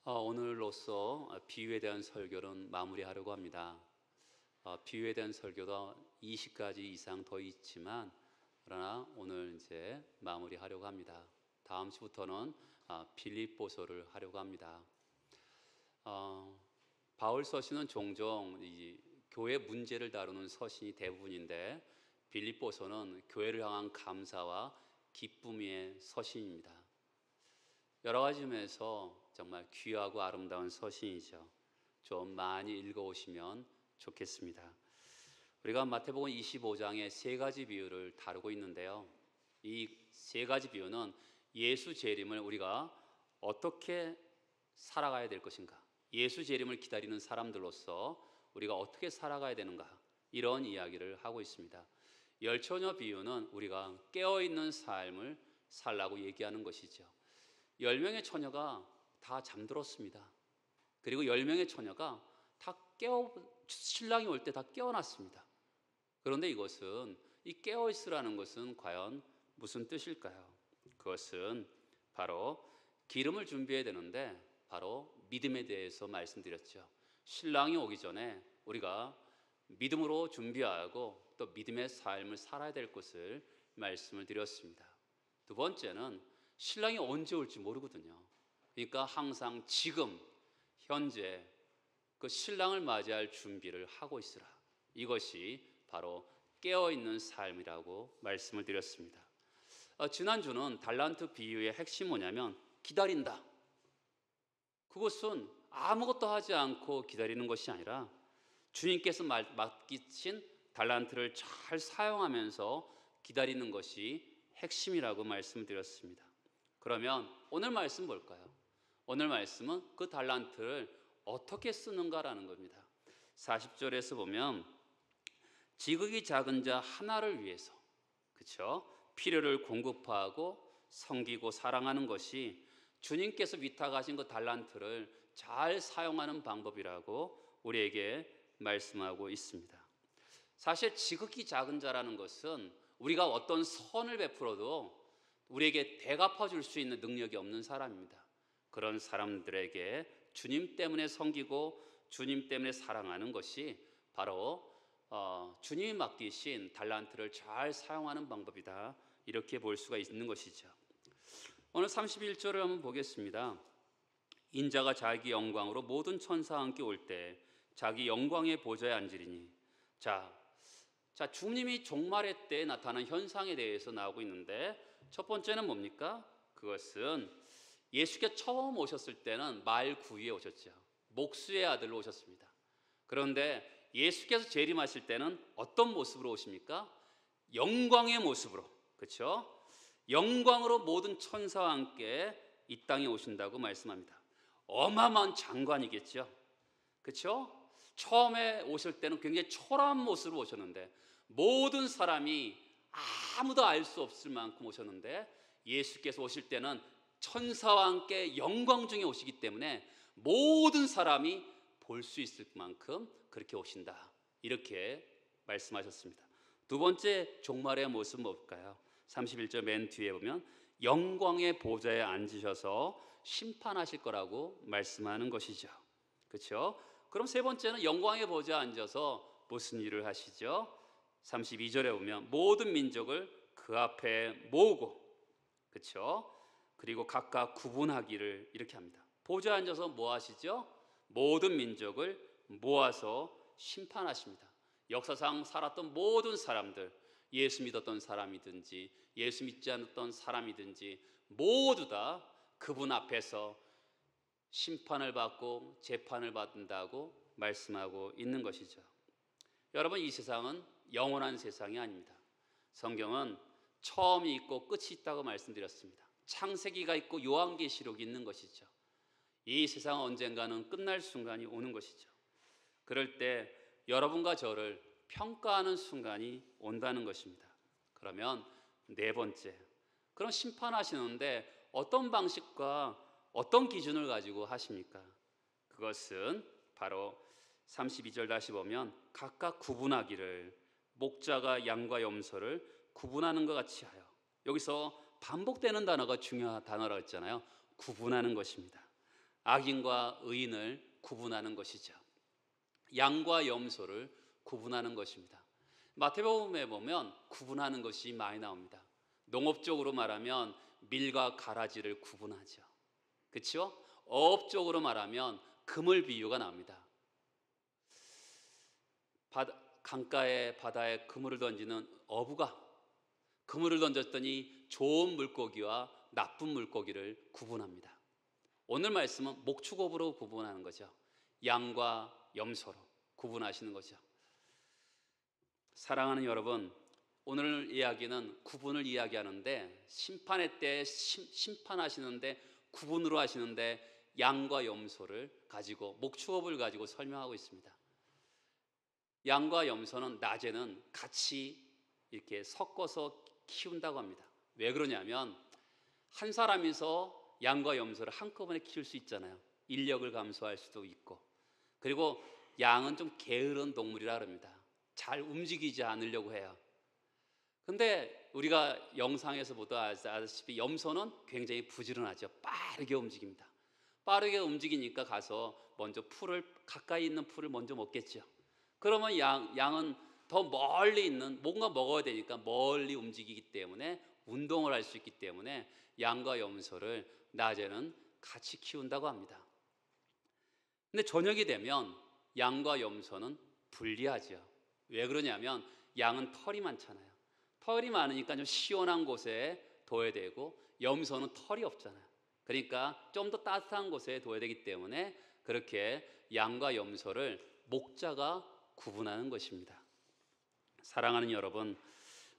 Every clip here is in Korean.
오늘로써 비유에 대한 설교는 마무리하려고 합니다. 비유에 대한 설교도 20가지 이상 더 있지만 그러나 오늘 이제 마무리하려고 합니다. 다음 주부터는 빌립보서를 하려고 합니다. 바울 서신은 종종 이 교회 문제를 다루는 서신이 대부분인데 빌립보서는 교회를 향한 감사와 기쁨의 서신입니다. 여러 가지 점에서 정말 귀하고 아름다운 서신이죠. 좀 많이 읽어오시면 좋겠습니다. 우리가 마태복음 25장에 세 가지 비유를 다루고 있는데요. 이 세 가지 비유는 예수 재림을 우리가 어떻게 살아가야 될 것인가, 예수 재림을 기다리는 사람들로서 우리가 어떻게 살아가야 되는가, 이런 이야기를 하고 있습니다. 열처녀 비유는 우리가 깨어있는 삶을 살라고 얘기하는 것이죠. 10명의 처녀가 다 잠들었습니다. 그리고 10명의 처녀가 다 신랑이 올 때 다 깨어났습니다. 그런데 이것은, 이 깨어있으라는 것은 과연 무슨 뜻일까요? 그것은 바로 기름을 준비해야 되는데 바로 믿음에 대해서 말씀드렸죠. 신랑이 오기 전에 우리가 믿음으로 준비하고 또 믿음의 삶을 살아야 될 것을 말씀을 드렸습니다. 두 번째는 신랑이 언제 올지 모르거든요. 그러니까 항상 지금 현재 그 신랑을 맞이할 준비를 하고 있으라. 이것이 바로 깨어있는 삶이라고 말씀을 드렸습니다. 지난주는 달란트 비유의 핵심이 뭐냐면 기다린다. 그것은 아무것도 하지 않고 기다리는 것이 아니라 주님께서 맡기신 달란트를 잘 사용하면서 기다리는 것이 핵심이라고 말씀을 드렸습니다. 그러면 오늘 말씀 볼까요? 오늘 말씀은 그 달란트를 어떻게 쓰는가라는 겁니다. 40절에서 보면 지극히 작은 자 하나를 위해서, 그렇죠? 필요를 공급하고 섬기고 사랑하는 것이 주님께서 위탁하신 그 달란트를 잘 사용하는 방법이라고 우리에게 말씀하고 있습니다. 사실 지극히 작은 자라는 것은 우리가 어떤 선을 베풀어도 우리에게 대갚아 줄 수 있는 능력이 없는 사람입니다. 그런 사람들에게 주님 때문에 섬기고 주님 때문에 사랑하는 것이 바로 주님이 맡기신 달란트를 잘 사용하는 방법이다, 이렇게 볼 수가 있는 것이죠. 오늘 31절을 한번 보겠습니다. 인자가 자기 영광으로 모든 천사와 함께 올 때 자기 영광의 보좌에 앉으리니. 자, 주님이 종말의 때에 나타난 현상에 대해서 나오고 있는데 첫 번째는 뭡니까? 그것은 예수께서 처음 오셨을 때는 말 구유에 오셨죠. 목수의 아들로 오셨습니다. 그런데 예수께서 재림하실 때는 어떤 모습으로 오십니까? 영광의 모습으로, 그렇죠? 영광으로 모든 천사와 함께 이 땅에 오신다고 말씀합니다. 어마어마한 장관이겠죠, 그렇죠? 처음에 오실 때는 굉장히 초라한 모습으로 오셨는데 모든 사람이 아무도 알 수 없을 만큼 오셨는데 예수께서 오실 때는 천사와 함께 영광 중에 오시기 때문에 모든 사람이 볼 수 있을 만큼 그렇게 오신다, 이렇게 말씀하셨습니다. 두 번째 종말의 모습은 뭘까요? 31절 맨 뒤에 보면 영광의 보좌에 앉으셔서 심판하실 거라고 말씀하는 것이죠, 그렇죠? 그럼 세 번째는 영광의 보좌에 앉아서 무슨 일을 하시죠? 32절에 보면 모든 민족을 그 앞에 모으고, 그렇죠? 그리고 각각 구분하기를 이렇게 합니다. 보좌에 앉아서 뭐 하시죠? 모든 민족을 모아서 심판하십니다. 역사상 살았던 모든 사람들, 예수 믿었던 사람이든지 예수 믿지 않았던 사람이든지 모두 다 그분 앞에서 심판을 받고 재판을 받는다고 말씀하고 있는 것이죠. 여러분, 이 세상은 영원한 세상이 아닙니다. 성경은 처음이 있고 끝이 있다고 말씀드렸습니다. 창세기가 있고 요한계시록이 있는 것이죠. 이 세상은 언젠가는 끝날 순간이 오는 것이죠. 그럴 때 여러분과 저를 평가하는 순간이 온다는 것입니다. 그러면 네 번째, 그럼 심판하시는데 어떤 방식과 어떤 기준을 가지고 하십니까? 그것은 바로 32절 다시 보면 각각 구분하기를, 목자가 양과 염소를 구분하는 것 같이 하여. 여기서 반복되는 단어가 중요한 단어라고 했잖아요. 구분하는 것입니다. 악인과 의인을 구분하는 것이죠. 양과 염소를 구분하는 것입니다. 마태복음에 보면 구분하는 것이 많이 나옵니다. 농업적으로 말하면 밀과 가라지를 구분하죠. 그렇죠? 어업적으로 말하면 그물 비유가 나옵니다. 강가에 바다에 그물을 던지는 어부가 그물을 던졌더니 좋은 물고기와 나쁜 물고기를 구분합니다. 오늘 말씀은 목축업으로 구분하는 거죠. 양과 염소로 구분하시는 거죠. 사랑하는 여러분, 오늘 이야기는 구분을 이야기하는데 심판의 때 심판하시는데 구분으로 하시는데 양과 염소를 가지고 목축업을 가지고 설명하고 있습니다. 양과 염소는 낮에는 같이 이렇게 섞어서 키운다고 합니다. 왜 그러냐면 한 사람이서 양과 염소를 한꺼번에 키울 수 있잖아요. 인력을 감수할 수도 있고, 그리고 양은 좀 게으른 동물이라 합니다. 잘 움직이지 않으려고 해요. 근데 우리가 영상에서 보다시피 염소는 굉장히 부지런하죠. 빠르게 움직입니다. 빠르게 움직이니까 가서 먼저 가까이 있는 풀을 먼저 먹겠죠. 그러면 양은 더 멀리 있는 뭔가 먹어야 되니까 멀리 움직이기 때문에 운동을 할 수 있기 때문에 양과 염소를 낮에는 같이 키운다고 합니다. 근데 저녁이 되면 양과 염소는 분리하죠. 왜 그러냐면 양은 털이 많잖아요. 털이 많으니까 좀 시원한 곳에 둬야 되고 염소는 털이 없잖아요. 그러니까 좀 더 따뜻한 곳에 둬야 되기 때문에 그렇게 양과 염소를 목자가 구분하는 것입니다. 사랑하는 여러분,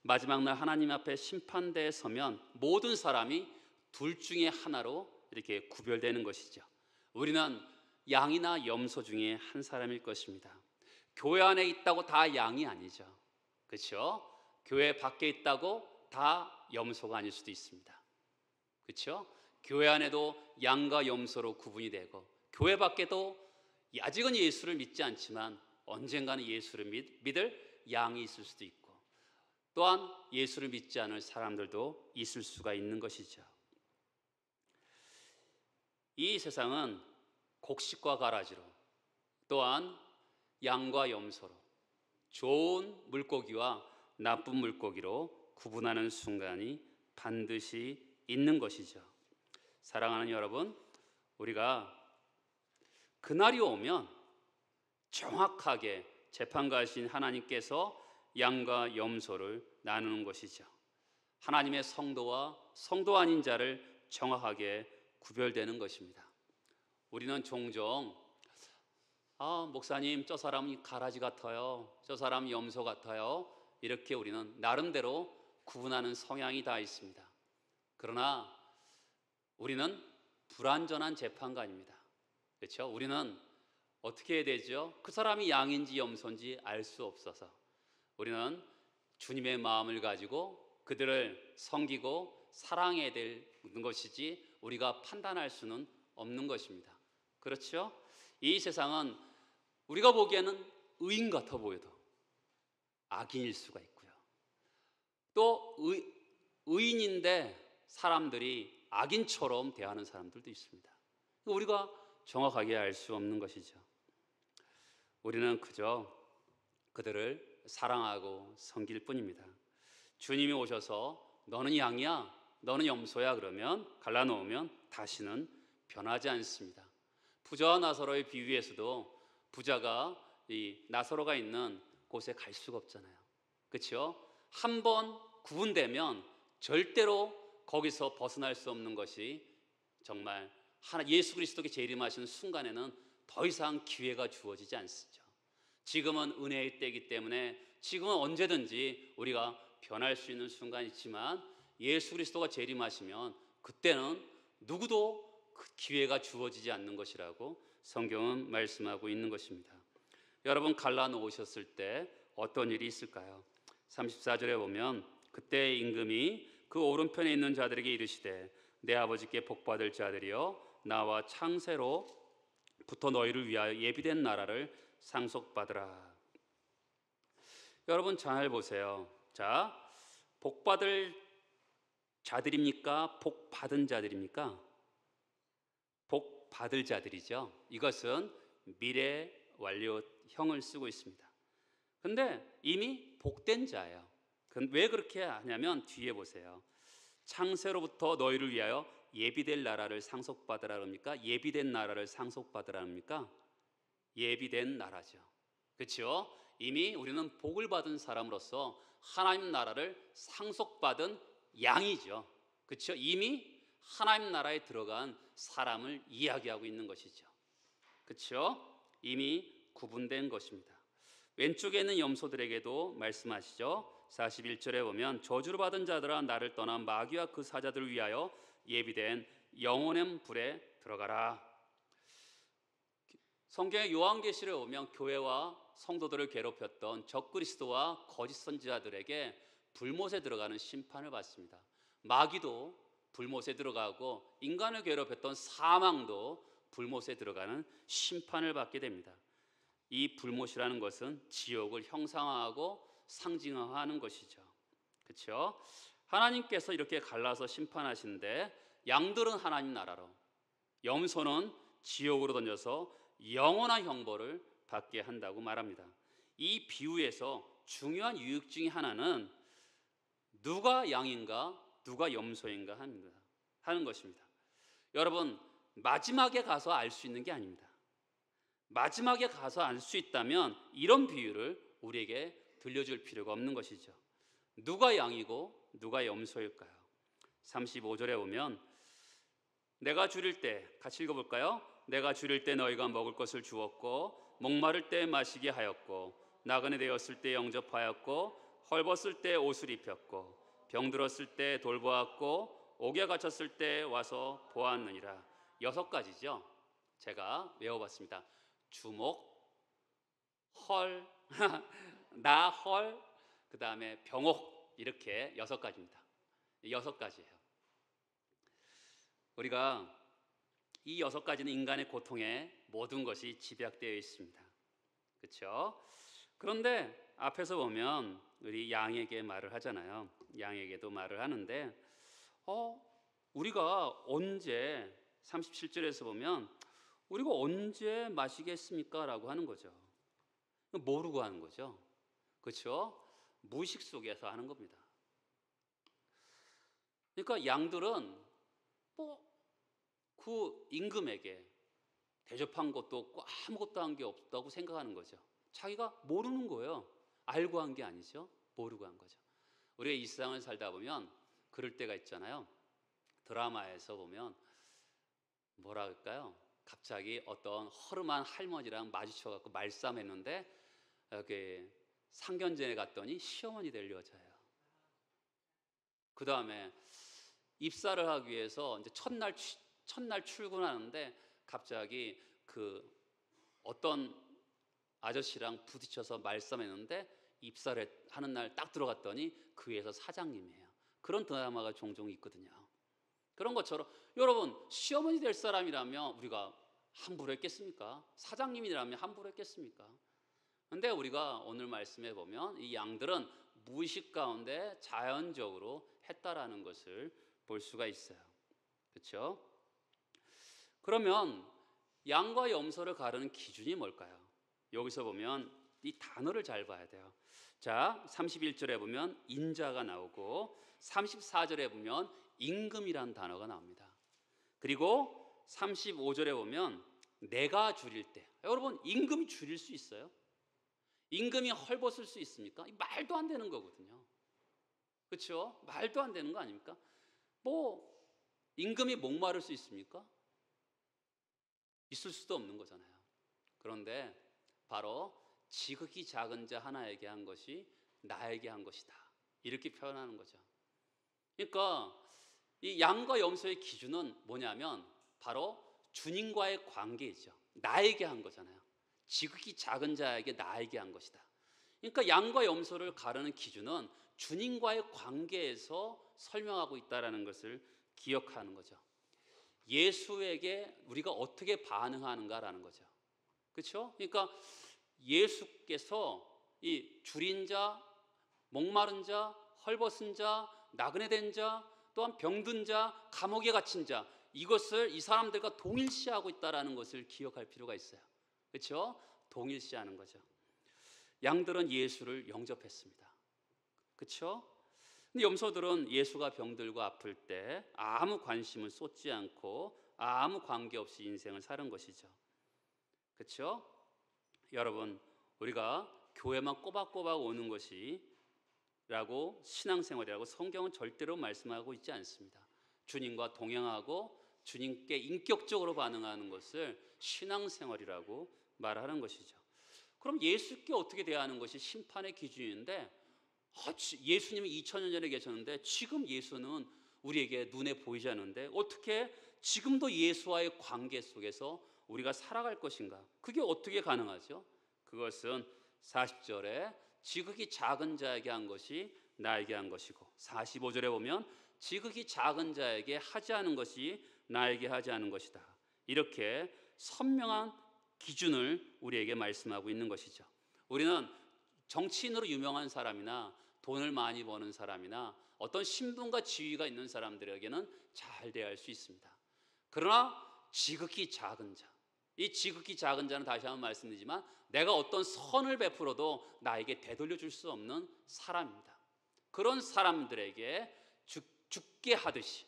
마지막 날 하나님 앞에 심판대에 서면 모든 사람이 둘 중에 하나로 이렇게 구별되는 것이죠. 우리는 양이나 염소 중에 한 사람일 것입니다. 교회 안에 있다고 다 양이 아니죠. 그렇죠? 교회 밖에 있다고 다 염소가 아닐 수도 있습니다. 그렇죠? 교회 안에도 양과 염소로 구분이 되고 교회 밖에도 아직은 예수를 믿지 않지만 언젠가는 예수를 믿을 양이 있을 수도 있고 또한 예수를 믿지 않을 사람들도 있을 수가 있는 것이죠. 이 세상은 곡식과 가라지로 또한 양과 염소로 좋은 물고기와 나쁜 물고기로 구분하는 순간이 반드시 있는 것이죠. 사랑하는 여러분, 우리가 그날이 오면 정확하게 재판가이신 하나님께서 양과 염소를 나누는 것이죠. 하나님의 성도와 성도 아닌 자를 정확하게 구별되는 것입니다. 우리는 종종 목사님 저 사람이 가라지 같아요, 저 사람이 염소 같아요, 이렇게 우리는 나름대로 구분하는 성향이 다 있습니다. 그러나 우리는 불완전한 재판관입니다. 그렇죠? 우리는 어떻게 해야 되죠? 그 사람이 양인지 염소인지 알 수 없어서 우리는 주님의 마음을 가지고 그들을 섬기고 사랑해야 되는 것이지 우리가 판단할 수는 없는 것입니다. 그렇죠? 이 세상은 우리가 보기에는 의인 같아 보여도 악인일 수가 있고요. 또 의인인데 사람들이 악인처럼 대하는 사람들도 있습니다. 우리가 정확하게 알 수 없는 것이죠. 우리는 그저 그들을 사랑하고 섬길 뿐입니다. 주님이 오셔서 너는 양이야, 너는 염소야 그러면 갈라놓으면 다시는 변하지 않습니다. 부자와 나사로의 비유에서도 부자가 이 나사로가 있는 곳에 갈 수가 없잖아요. 그렇죠? 한번 구분되면 절대로 거기서 벗어날 수 없는 것이 정말 예수 그리스도께 재림하시는 순간에는 더 이상 기회가 주어지지 않죠. 지금은 은혜의 때이기 때문에 지금은 언제든지 우리가 변할 수 있는 순간이 있지만 예수 그리스도가 재림하시면 그때는 누구도 그 기회가 주어지지 않는 것이라고 성경은 말씀하고 있는 것입니다. 여러분 갈라놓으셨을 때 어떤 일이 있을까요? 34절에 보면 그때 임금이 그 오른편에 있는 자들에게 이르시되 내 아버지께 복받을 자들이여 나와 창세로부터 너희를 위하여 예비된 나라를 상속받으라. 여러분 잘 보세요. 자, 복받을 자들입니까? 복받은 자들입니까? 받을 자들이죠. 이것은 미래 완료형을 쓰고 있습니다. 근데 이미 복된 자예요. 왜 그렇게 하냐면 뒤에 보세요. 창세로부터 너희를 위하여 예비될 나라를 상속받으라 합니까? 예비된 나라를 상속받으라 합니까? 예비된 나라죠. 그렇죠? 이미 우리는 복을 받은 사람으로서 하나님 나라를 상속받은 양이죠. 그렇죠? 이미 하나님 나라에 들어간 사람을 이야기하고 있는 것이죠. 그렇죠? 이미 구분된 것입니다. 왼쪽에 있는 염소들에게도 말씀하시죠. 41절에 보면 저주를 받은 자들아 나를 떠나 마귀와 그 사자들을 위하여 예비된 영원한 불에 들어가라. 성경의 요한계시를 보면 교회와 성도들을 괴롭혔던 적그리스도와 거짓 선지자들에게 불못에 들어가는 심판을 받습니다. 마귀도 불못에 들어가고 인간을 괴롭혔던 사망도 불못에 들어가는 심판을 받게 됩니다. 이 불못이라는 것은 지옥을 형상화하고 상징화하는 것이죠. 그렇죠? 하나님께서 이렇게 갈라서 심판하시는데 양들은 하나님 나라로, 염소는 지옥으로 던져서 영원한 형벌을 받게 한다고 말합니다. 이 비유에서 중요한 유익 중에 하나는 누가 양인가 누가 염소인가 하는 것입니다. 여러분, 마지막에 가서 알 수 있는 게 아닙니다. 마지막에 가서 알 수 있다면 이런 비유를 우리에게 들려줄 필요가 없는 것이죠. 누가 양이고 누가 염소일까요? 35절에 보면 내가 줄일 때, 같이 읽어볼까요? 내가 줄일 때 너희가 먹을 것을 주었고 목마를 때 마시게 하였고 나그네 되었을 때 영접하였고 헐벗을 때 옷을 입혔고 병들었을 때 돌보았고 옥에 갇혔을 때 와서 보았느니라. 6가지죠. 제가 외워봤습니다. 주목, 헐, 나 헐, 그 다음에 병옥, 이렇게 6가지입니다. 6가지예요. 우리가 이 6가지는 인간의 고통에 모든 것이 집약되어 있습니다. 그렇죠? 그런데 앞에서 보면 우리 양에게 말을 하잖아요. 양에게도 말을 하는데 우리가 언제, 37절에서 보면 우리가 언제 마시겠습니까? 라고 하는 거죠. 모르고 하는 거죠. 그렇죠? 무의식 속에서 하는 겁니다. 그러니까 양들은 그 임금에게 대접한 것도 없고 아무것도 한 게 없다고 생각하는 거죠. 자기가 모르는 거예요. 알고 한 게 아니죠. 모르고 한 거죠. 우리가 이 세상을 살다 보면 그럴 때가 있잖아요. 드라마에서 보면 뭐라 할까요? 갑자기 어떤 허름한 할머니랑 마주쳐갖고 말싸움했는데 이렇게 상견례에 갔더니 시어머니 될 여자예요. 그 다음에 입사를 하기 위해서 이제 첫날 출근하는데 갑자기 그 어떤 아저씨랑 부딪혀서 말싸움했는데 입사를 하는 날 딱 들어갔더니 그 회사 사장님이에요. 그런 드라마가 종종 있거든요. 그런 것처럼 여러분, 시어머니 될 사람이라면 우리가 함부로 했겠습니까? 사장님이라면 함부로 했겠습니까? 그런데 우리가 오늘 말씀해 보면 이 양들은 무의식 가운데 자연적으로 했다라는 것을 볼 수가 있어요. 그렇죠? 그러면 양과 염소를 가르는 기준이 뭘까요? 여기서 보면 이 단어를 잘 봐야 돼요. 자, 31절에 보면 인자가 나오고 34절에 보면 임금이라는 단어가 나옵니다. 그리고 35절에 보면 내가 줄일 때, 여러분, 임금이 줄일 수 있어요? 임금이 헐벗을 수 있습니까? 말도 안 되는 거거든요. 그렇죠? 말도 안 되는 거 아닙니까? 임금이 목마를 수 있습니까? 있을 수도 없는 거잖아요. 그런데 바로 지극히 작은 자 하나에게 한 것이 나에게 한 것이다, 이렇게 표현하는 거죠. 그러니까 이 양과 염소의 기준은 뭐냐면 바로 주님과의 관계이죠. 나에게 한 거잖아요. 지극히 작은 자에게 나에게 한 것이다. 그러니까 양과 염소를 가르는 기준은 주님과의 관계에서 설명하고 있다는 것을 기억하는 거죠. 예수에게 우리가 어떻게 반응하는가라는 거죠. 그렇죠? 그러니까 예수께서 이 줄인 자, 목마른 자, 헐벗은 자, 나그네 된 자, 또한 병든 자, 감옥에 갇힌 자, 이것을 이 사람들과 동일시하고 있다는 것을 기억할 필요가 있어요. 그렇죠? 동일시하는 거죠. 양들은 예수를 영접했습니다. 그렇죠? 근데 염소들은 예수가 병들고 아플 때 아무 관심을 쏟지 않고 아무 관계없이 인생을 사는 것이죠. 그렇죠? 여러분, 우리가 교회만 꼬박꼬박 오는 것이라고 신앙생활이라고 성경은 절대로 말씀하고 있지 않습니다. 주님과 동행하고 주님께 인격적으로 반응하는 것을 신앙생활이라고 말하는 것이죠. 그럼 예수께 어떻게 대하는 것이 심판의 기준인데, 예수님이 2000년 전에 계셨는데 지금 예수는 우리에게 눈에 보이지 않는데 어떻게 지금도 예수와의 관계 속에서 우리가 살아갈 것인가? 그게 어떻게 가능하죠? 그것은 40절에 지극히 작은 자에게 한 것이 나에게 한 것이고, 45절에 보면 지극히 작은 자에게 하지 않은 것이 나에게 하지 않은 것이다. 이렇게 선명한 기준을 우리에게 말씀하고 있는 것이죠. 우리는 정치인으로 유명한 사람이나 돈을 많이 버는 사람이나 어떤 신분과 지위가 있는 사람들에게는 잘 대할 수 있습니다. 그러나 지극히 작은 자, 이 지극히 작은 자는 다시 한번 말씀드리지만 내가 어떤 선을 베풀어도 나에게 되돌려 줄 수 없는 사람입니다. 그런 사람들에게 죽게 하듯이,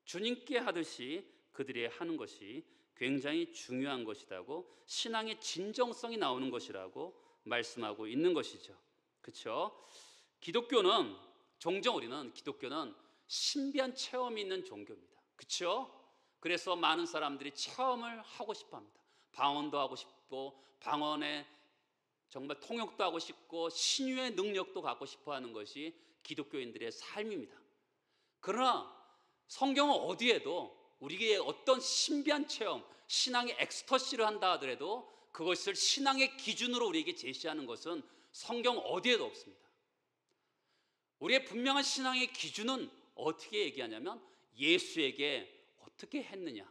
주님께 하듯이 그들이 하는 것이 굉장히 중요한 것이라고, 신앙의 진정성이 나오는 것이라고 말씀하고 있는 것이죠. 그렇죠? 기독교는, 종종 우리는 기독교는 신비한 체험이 있는 종교입니다. 그렇죠? 그래서 많은 사람들이 체험을 하고 싶어 합니다. 방언도 하고 싶고, 방언에 정말 통역도 하고 싶고, 신유의 능력도 갖고 싶어 하는 것이 기독교인들의 삶입니다. 그러나 성경은 어디에도 우리에게 어떤 신비한 체험, 신앙의 엑스터시를 한다 하더라도 그것을 신앙의 기준으로 우리에게 제시하는 것은 성경 어디에도 없습니다. 우리의 분명한 신앙의 기준은 어떻게 얘기하냐면 예수에게 어떻게 했느냐,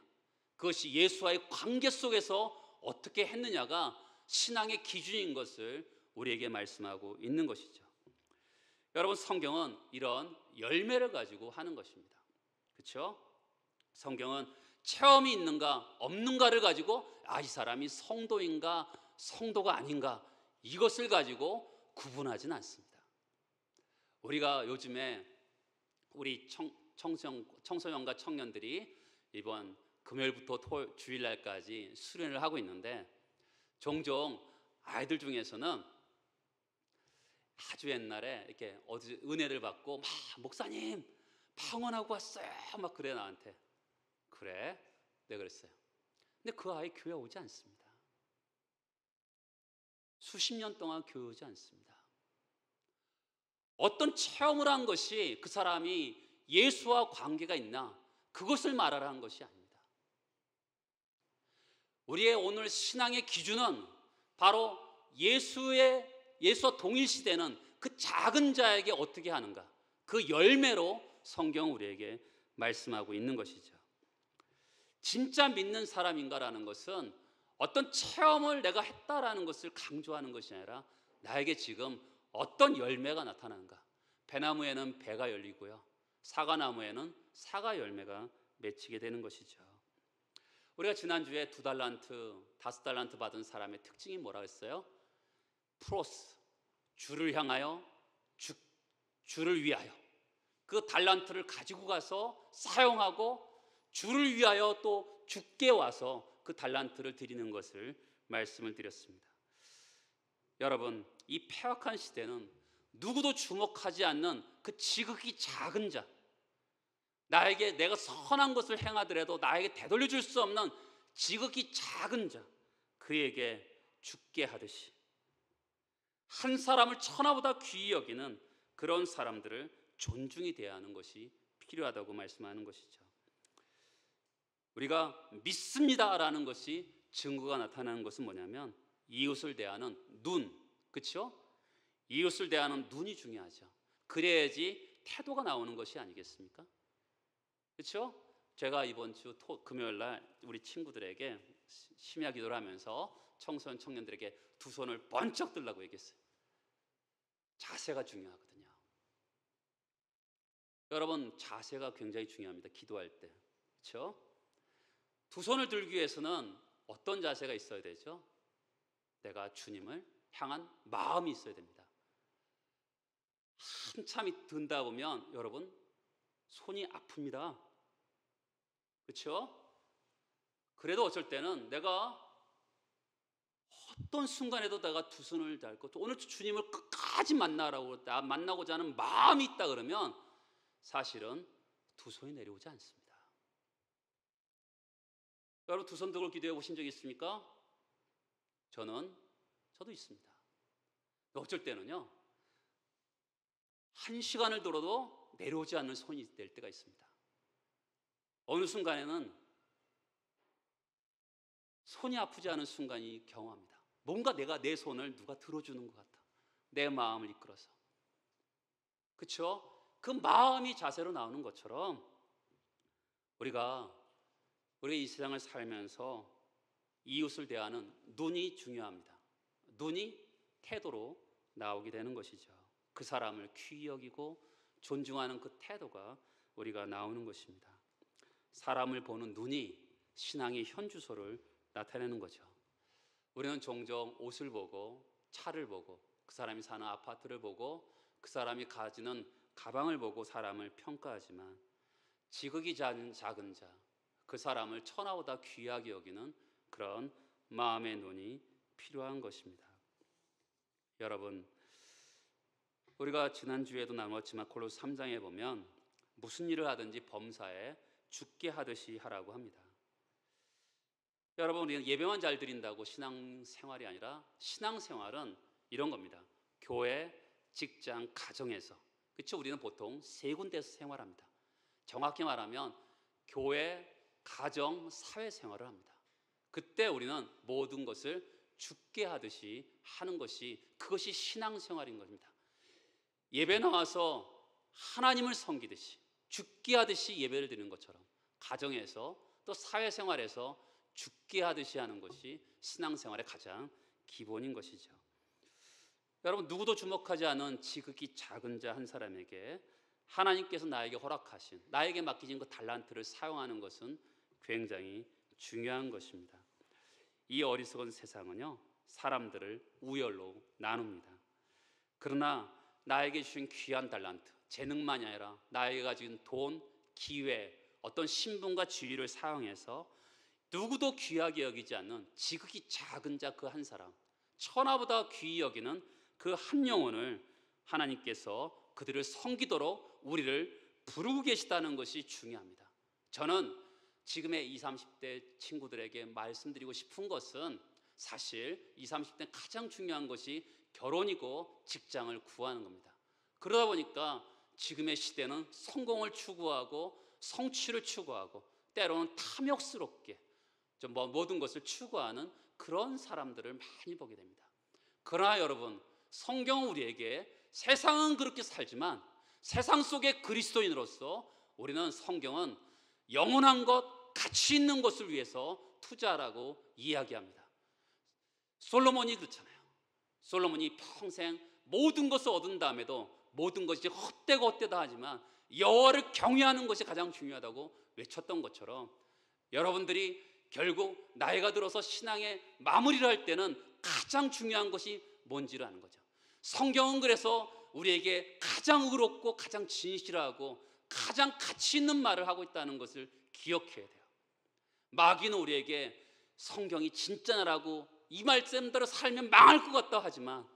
그것이 예수와의 관계 속에서 어떻게 했느냐가 신앙의 기준인 것을 우리에게 말씀하고 있는 것이죠. 여러분, 성경은 이런 열매를 가지고 하는 것입니다. 그렇죠? 성경은 체험이 있는가 없는가를 가지고 이 사람이 성도인가 성도가 아닌가 이것을 가지고 구분하지는 않습니다. 우리가 요즘에 우리 청소년과 청년들이 이번 금요일부터 주일날까지 수련을 하고 있는데, 종종 아이들 중에서는 아주 옛날에 이렇게 어디 은혜를 받고 막 목사님 방언하고 왔어요 막 그래 나한테. 그래? 네, 그랬어요. 근데 그 아이 교회 오지 않습니다. 수십 년 동안 교회 오지 않습니다. 어떤 체험을 한 것이 그 사람이 예수와 관계가 있나 그것을 말하라는 것이 아닙니다. 우리의 오늘 신앙의 기준은 바로 예수와 동일시되는 그 작은 자에게 어떻게 하는가, 그 열매로 성경은 우리에게 말씀하고 있는 것이죠. 진짜 믿는 사람인가라는 것은 어떤 체험을 내가 했다라는 것을 강조하는 것이 아니라 나에게 지금 어떤 열매가 나타나는가. 배나무에는 배가 열리고요, 사과나무에는 사과 열매가 맺히게 되는 것이죠. 우리가 지난주에 2달란트, 5달란트 받은 사람의 특징이 뭐라 했어요? 프로스, 주를 향하여, 주를 위하여. 그 달란트를 가지고 가서 사용하고 주를 위하여 또 주께 와서 그 달란트를 드리는 것을 말씀을 드렸습니다. 여러분, 이 패역한 시대는 누구도 주목하지 않는 그 지극히 작은 자, 나에게 내가 선한 것을 행하더라도 나에게 되돌려 줄 수 없는 지극히 작은 자, 그에게 죽게 하듯이 한 사람을 천하보다 귀히 여기는 그런 사람들을 존중히 대하는 것이 필요하다고 말씀하는 것이죠. 우리가 믿습니다라는 것이 증거가 나타나는 것은 뭐냐면 이웃을 대하는 눈, 그렇죠? 이웃을 대하는 눈이 중요하죠. 그래야지 태도가 나오는 것이 아니겠습니까? 그렇죠? 제가 이번 주 금요일 날 우리 친구들에게 심야 기도를 하면서 청소년 청년들에게 두 손을 번쩍 들라고 얘기했어요. 자세가 중요하거든요. 여러분, 자세가 굉장히 중요합니다. 기도할 때. 그렇죠? 두 손을 들기 위해서는 어떤 자세가 있어야 되죠? 내가 주님을 향한 마음이 있어야 됩니다. 한참이 든다 보면 여러분 손이 아픕니다. 그렇죠? 그래도 어쩔 때는 내가 어떤 순간에도 내가 두 손을 잡고 오늘 주님을 끝까지 만나고자 하는 마음이 있다 그러면 사실은 두 손이 내려오지 않습니다. 여러분 두 손 들고 기도해 보신 적 있습니까? 저도 있습니다. 어쩔 때는요 1시간을 들어도 내려오지 않는 손이 될 때가 있습니다. 어느 순간에는 손이 아프지 않은 순간이 경험합니다. 뭔가 내 손을 누가 들어주는 것 같아. 내 마음을 이끌어서. 그렇죠? 그 마음이 자세로 나오는 것처럼 우리가 이 세상을 살면서 이웃을 대하는 눈이 중요합니다. 눈이 태도로 나오게 되는 것이죠. 그 사람을 귀히 여기고 존중하는 그 태도가 우리가 나오는 것입니다. 사람을 보는 눈이 신앙의 현주소를 나타내는 거죠. 우리는 종종 옷을 보고 차를 보고 그 사람이 사는 아파트를 보고 그 사람이 가지는 가방을 보고 사람을 평가하지만 지극히 작은 자, 그 사람을 천하보다 귀하게 여기는 그런 마음의 눈이 필요한 것입니다. 여러분, 우리가 지난주에도 나눴지만 골로새 3장에 보면 무슨 일을 하든지 범사에 죽게 하듯이 하라고 합니다. 여러분, 우리는 예배만 잘 드린다고 신앙생활이 아니라 신앙생활은 이런 겁니다. 교회, 직장, 가정에서. 그렇죠? 우리는 보통 세 군데에서 생활합니다. 정확히 말하면 교회, 가정, 사회생활을 합니다. 그때 우리는 모든 것을 죽게 하듯이 하는 그것이 신앙생활인 것입니다. 예배 나와서 하나님을 섬기듯이 죽게 하듯이 예배를 드리는 것처럼 가정에서 또 사회생활에서 죽게 하듯이 하는 것이 신앙생활의 가장 기본인 것이죠. 여러분 누구도 주목하지 않은 지극히 작은 자 한 사람에게 하나님께서 나에게 허락하신 나에게 맡기신 그 달란트를 사용하는 것은 굉장히 중요한 것입니다. 이 어리석은 세상은요 사람들을 우열로 나눕니다. 그러나 나에게 주신 귀한 달란트, 재능만이 아니라 나에게 가진 돈, 기회, 어떤 신분과 지위를 사용해서 누구도 귀하게 여기지 않는 지극히 작은 자 그 한 사람, 천하보다 귀히 여기는 그 한 영혼을 하나님께서 그들을 섬기도록 우리를 부르고 계시다는 것이 중요합니다. 저는 지금의 20, 30대 친구들에게 말씀드리고 싶은 것은 사실 20, 30대 가장 중요한 것이 결혼이고 직장을 구하는 겁니다. 그러다 보니까 지금의 시대는 성공을 추구하고 성취를 추구하고 때로는 탐욕스럽게 모든 것을 추구하는 그런 사람들을 많이 보게 됩니다. 그러나 여러분 성경은 우리에게 세상은 그렇게 살지만 세상 속의 그리스도인으로서 우리는 성경은 영원한 것, 가치 있는 것을 위해서 투자하라고 이야기합니다. 솔로몬이 그렇잖아요. 솔로몬이 평생 모든 것을 얻은 다음에도 모든 것이 헛되다 하지만 여호와를 경외하는 것이 가장 중요하다고 외쳤던 것처럼 여러분들이 결국 나이가 들어서 신앙의 마무리를 할 때는 가장 중요한 것이 뭔지를 아는 거죠. 성경은 그래서 우리에게 가장 의롭고 가장 진실하고 가장 가치 있는 말을 하고 있다는 것을 기억해야 돼요. 마귀는 우리에게 성경이 진짜라고 이 말씀대로 살면 망할 것 같다 하지만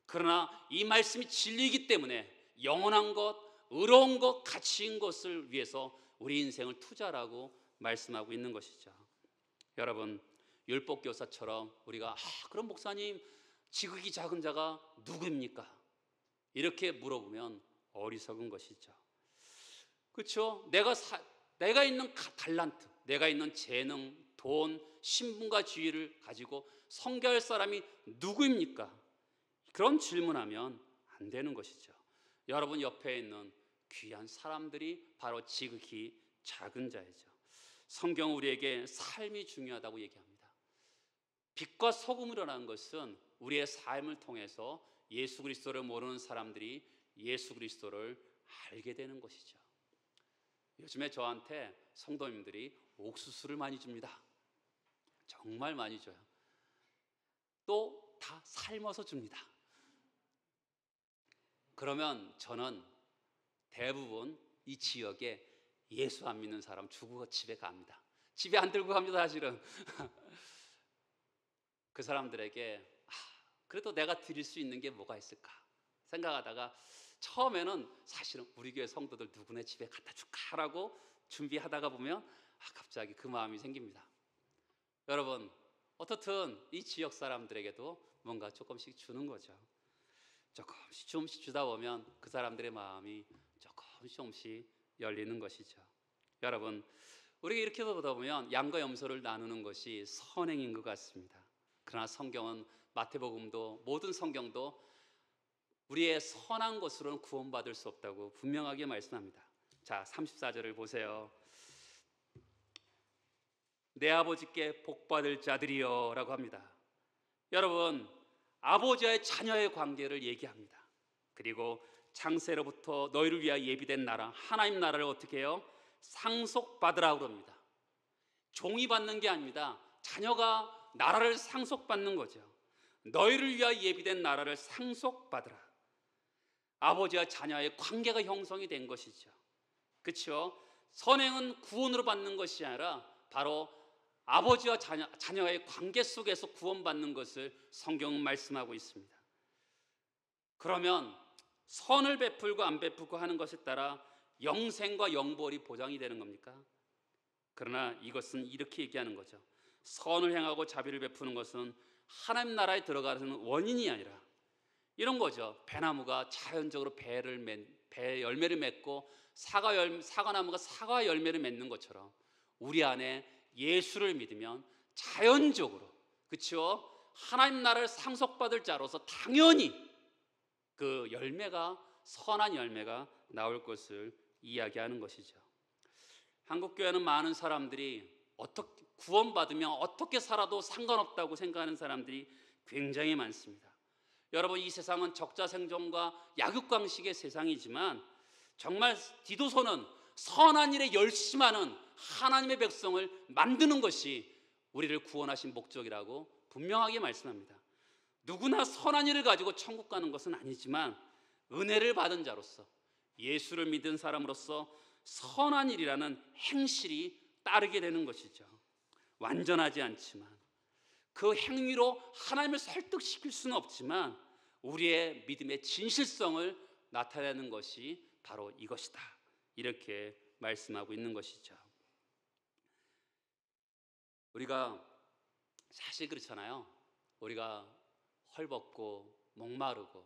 그러나 이 말씀이 진리이기 때문에 영원한 것, 의로운 것, 가치 있는 것을 위해서 우리 인생을 투자라고 말씀하고 있는 것이죠. 여러분 율법교사처럼 우리가 그럼 목사님 지극히 작은 자가 누구입니까? 이렇게 물어보면 어리석은 것이죠. 그렇죠? 내가 있는 달란트, 내가 있는 재능, 돈, 신분과 지위를 가지고 섬겨할 사람이 누구입니까? 그런 질문하면 안 되는 것이죠. 여러분 옆에 있는 귀한 사람들이 바로 지극히 작은 자이죠. 성경은 우리에게 삶이 중요하다고 얘기합니다. 빛과 소금이라는 것은 우리의 삶을 통해서 예수 그리스도를 모르는 사람들이 예수 그리스도를 알게 되는 것이죠. 요즘에 저한테 성도님들이 옥수수를 많이 줍니다. 정말 많이 줘요. 또 다 삶아서 줍니다. 그러면 저는 대부분 이 지역에 예수 안 믿는 사람 주고 집에 갑니다. 집에 안 들고 갑니다, 사실은. 그 사람들에게 그래도 내가 드릴 수 있는 게 뭐가 있을까 생각하다가 처음에는 사실은 우리 교회 성도들 누구네 집에 갖다 줄까라고 준비하다가 보면 갑자기 그 마음이 생깁니다. 여러분, 어떻든 이 지역 사람들에게도 뭔가 조금씩 주는 거죠. 조금씩 주다 보면 그 사람들의 마음이 조금씩 열리는 것이죠. 여러분, 우리가 이렇게 보다 보면 양과 염소를 나누는 것이 선행인 것 같습니다. 그러나 성경은 마태복음도 모든 성경도 우리의 선한 것으로는 구원받을 수 없다고 분명하게 말씀합니다. 자, 34절을 보세요. 내 아버지께 복받을 자들이여 라고 합니다. 여러분, 아버지와의 자녀의 관계를 얘기합니다. 그리고 창세로부터 너희를 위하여 예비된 나라, 하나님 나라를 어떻게 해요? 상속받으라고 합니다. 종이 받는 게 아닙니다. 자녀가 나라를 상속받는 거죠. 너희를 위하여 예비된 나라를 상속받으라. 아버지와 자녀의 관계가 형성이 된 것이죠. 그렇죠? 선행은 구원으로 받는 것이 아니라 바로 아버지와 자녀의 관계 속에서 구원받는 것을 성경은 말씀하고 있습니다. 그러면 선을 베풀고 안 베풀고 하는 것에 따라 영생과 영벌이 보장이 되는 겁니까? 그러나 이것은 이렇게 얘기하는 거죠. 선을 행하고 자비를 베푸는 것은 하나님 나라에 들어가는 원인이 아니라 이런 거죠. 배나무가 자연적으로 배 열매를 맺고 사과나무가 사과 열매를 맺는 것처럼 우리 안에 예수를 믿으면 자연적으로, 그렇죠? 하나님 나라를 상속받을 자로서 당연히 그 열매가, 선한 열매가 나올 것을 이야기하는 것이죠. 한국교회는 많은 사람들이 어떻게 구원받으면 어떻게 살아도 상관없다고 생각하는 사람들이 굉장히 많습니다. 여러분, 이 세상은 적자생존과 약육강식의 세상이지만 정말 디도서는 선한 일에 열심하는 하나님의 백성을 만드는 것이 우리를 구원하신 목적이라고 분명하게 말씀합니다. 누구나 선한 일을 가지고 천국 가는 것은 아니지만 은혜를 받은 자로서, 예수를 믿은 사람으로서 선한 일이라는 행실이 따르게 되는 것이죠. 완전하지 않지만 그 행위로 하나님을 설득시킬 수는 없지만 우리의 믿음의 진실성을 나타내는 것이 바로 이것이다, 이렇게 말씀하고 있는 것이죠. 우리가 사실 그렇잖아요. 우리가 헐벗고 목마르고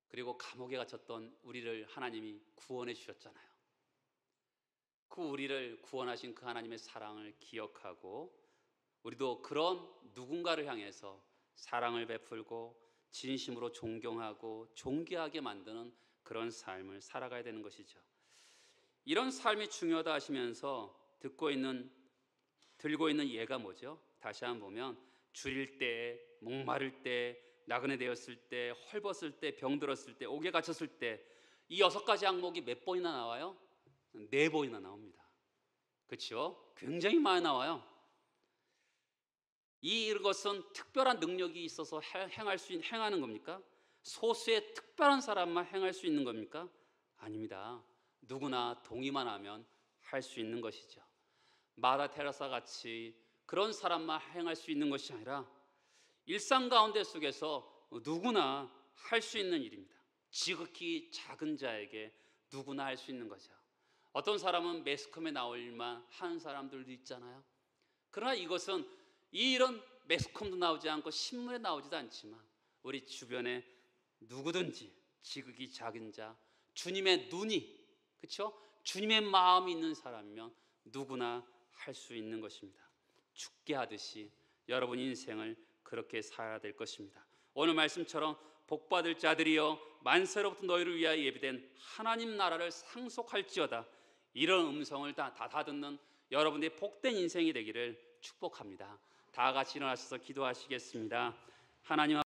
그리고 감옥에 갇혔던 우리를 하나님이 구원해 주셨잖아요. 그 우리를 구원하신 그 하나님의 사랑을 기억하고 우리도 그런 누군가를 향해서 사랑을 베풀고 진심으로 존경하고 존귀하게 만드는 그런 삶을 살아가야 되는 것이죠. 이런 삶이 중요하다 하시면서 들고 있는 예가 뭐죠? 다시 한번 보면 줄일 때, 목마를 때, 나그네 되었을 때, 헐벗을 때, 병들었을 때, 옥에 갇혔을 때, 이 6가지 항목이 몇 번이나 나와요? 4번이나 나옵니다. 그렇죠? 굉장히 많이 나와요. 이것은 특별한 능력이 있어서 행하는 겁니까? 소수의 특별한 사람만 행할 수 있는 겁니까? 아닙니다. 누구나 동의만 하면 할 수 있는 것이죠. 마다 테레사 같이 그런 사람만 행할 수 있는 것이 아니라 일상 가운데 속에서 누구나 할 수 있는 일입니다. 지극히 작은 자에게 누구나 할 수 있는 거죠. 어떤 사람은 매스컴에 나올 일만 하는 사람들도 있잖아요. 그러나 이것은 이런 매스컴도 나오지 않고 신문에 나오지도 않지만 우리 주변에 누구든지 지극히 작은 자, 주님의 눈이, 그렇죠? 주님의 마음이 있는 사람이면 누구나 할 수 있는 것입니다. 죽게 하듯이 여러분 인생을 그렇게 살아야 될 것입니다. 오늘 말씀처럼 복받을 자들이여 만세로부터 너희를 위하여 예비된 하나님 나라를 상속할지어다, 이런 음성을 다 듣는 여러분들의 복된 인생이 되기를 축복합니다. 다 같이 일어나셔서 기도하시겠습니다. 하나님